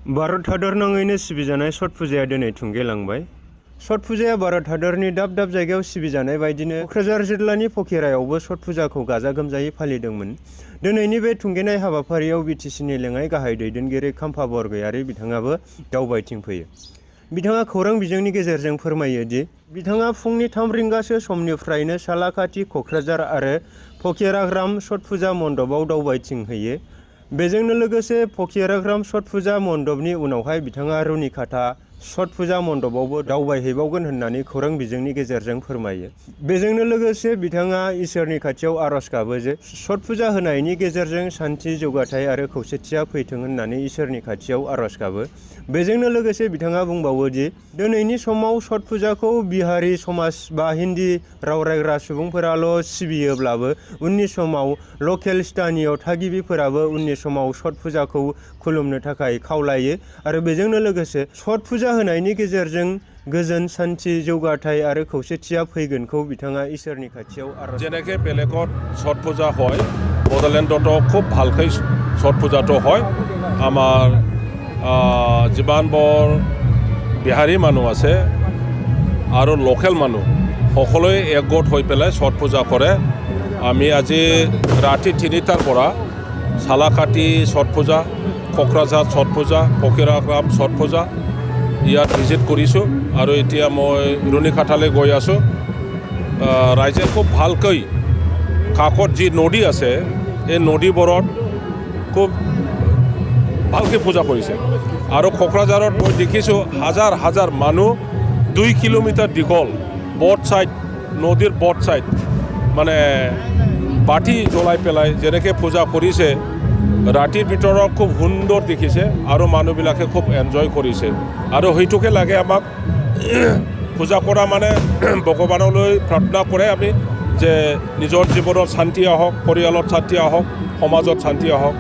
भारत हादरनाङैनो सिबिजानाय छठ फुजाया दिनै थुंगेलांबाय। छठ फुजाया भारत हादरनि दाब दाब जायगायाव सिबिजानाय बायदिनो क'क्राझार जिल्लानि फकिरायावबो छठ फुजाखौ गाजा गोमजायै फालिदोंमोन। दिनैनि बे थुंगेनाय हाबाफारियाव बिटिसिनि लेङाइ गाहाय दैदेनगिरि खाम्फा बरगयारी बिथाङाबो दावबायथिंफैयो। बिथाङा खौरां बिजोंनि गेजेरजों फोरमायो दि बिथाङा फुंनि 3 रिंगासो समनिफ्रायनो सालाकाथि क'क्राझार आरो फकिराग्राम छठ फुजा मन्दपआव दावबायथिंहैयो। बेजोंनो लोगोसे फकिराग्राम छठ फुजा मन्दपनि उनावहाय बिथाङा रुनिकाटा छठ फुजा मन्दपआवबो दावबायहैबावगोन होननानै खौरां बिजोंनि गेजेरजों फोरमायो। बेजोंनो लोगोसे बिथाङा इसोरनि खाथियाव आरज गाबो जे छठ फुजा होनायनि गेजेरजों शान्ति जौगाथाय आरो खौसेथिया फैथों होननानै इसोरनि खाथियाव आरज गाबो। बेजोंनो लोगोसे बिथाङा बुंबावो दि दिनैनि समाव छठ फुजाखौ बिहारी समाज बा हिन्दी राव रायग्रा सुबुंफोराल' सिबियोब्लाबो उननि समाव लकेल स्थानीय थागिबिफोराबो उननि समाव छठ फुजाखौ खुलुमनो थाखाय खावलायो आरो बेजोंनो लोगोसे छठ फुजा होनायनि गेजेरजों गोजोन शान्ति जौगाथाय आरो खौसेथिया फैगोनखौ बिथाङा इसोरनि खाथियाव आरज जेनेके बेलेगत छठ पूजा হয় বড়োলেণ্ডতো খুব ভালকৈ ছট পূজাটো হয়। আমাৰ যিমানবোৰ বিহাৰী মানুহ আছে আৰু লোকেল মানুহ সকলোৱে একগোট হৈ পেলাই ছট পূজা কৰে। আমি আজি ৰাতি 3টাৰ পৰা সালাকাটি ছট পূজা, কোকৰাঝাৰ ছট পূজা, ফকিৰাগ্ৰাম ছট পূজা ইয়াত ভিজিট কৰিছোঁ আৰু এতিয়া মই ৰুনিকাটালৈ গৈ আছোঁ। ৰাইজে খুব ভালকৈ কাষত যি নদী আছে এই নদীবোৰত খুব ভালকৈ পূজা কৰিছে আৰু কোকৰাঝাৰত মই দেখিছোঁ হাজাৰ হাজাৰ মানুহ 2 কিলোমিটাৰ দীঘল বট ছাইড নদীৰ বট ছাইড মানে বাটি জ্বলাই পেলাই যেনেকৈ পূজা কৰিছে ৰাতিৰ ভিতৰত খুব সুন্দৰ দেখিছে আৰু মানুহবিলাকে খুব এনজয় কৰিছে আৰু সেইটোকে লাগে আমাক পূজা কৰা মানে ভগৱানলৈ প্ৰাৰ্থনা কৰে আমি যে নিজৰ জীৱনত শান্তি আহক, পৰিয়ালত শান্তি আহক, সমাজত শান্তি আহক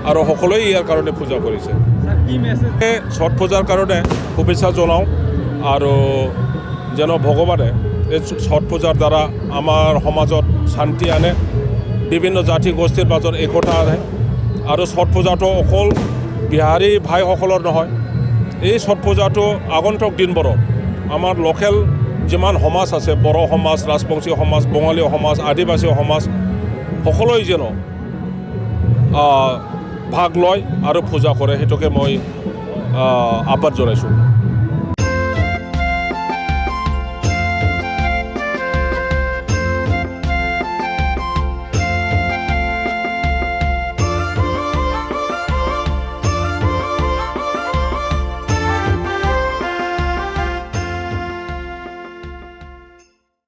আৰু সকলোৱে ইয়াৰ কাৰণে পূজা কৰিছে। ছট পূজাৰ কাৰণে শুভেচ্ছা জনাওঁ আৰু যেন ভগৱানে এই ছট পূজাৰ দ্বাৰা আমাৰ সমাজত শান্তি আনে, বিভিন্ন জাতি গোষ্ঠীৰ মাজত একতা আনে আৰু ছট পূজাটো অকল বিহাৰী ভাইসকলৰ নহয়। এই ছট পূজাটো আগন্তুক দিনবোৰত আমাৰ লোকেল যিমান সমাজ আছে, বড়ো সমাজ, ৰাজবংশী সমাজ, বঙালী সমাজ, আদিবাসী সমাজ সকলোৱে যেন ভাগ লয় আৰু পূজা কৰে সেইটোকে মই আহ্বান জনাইছোঁ।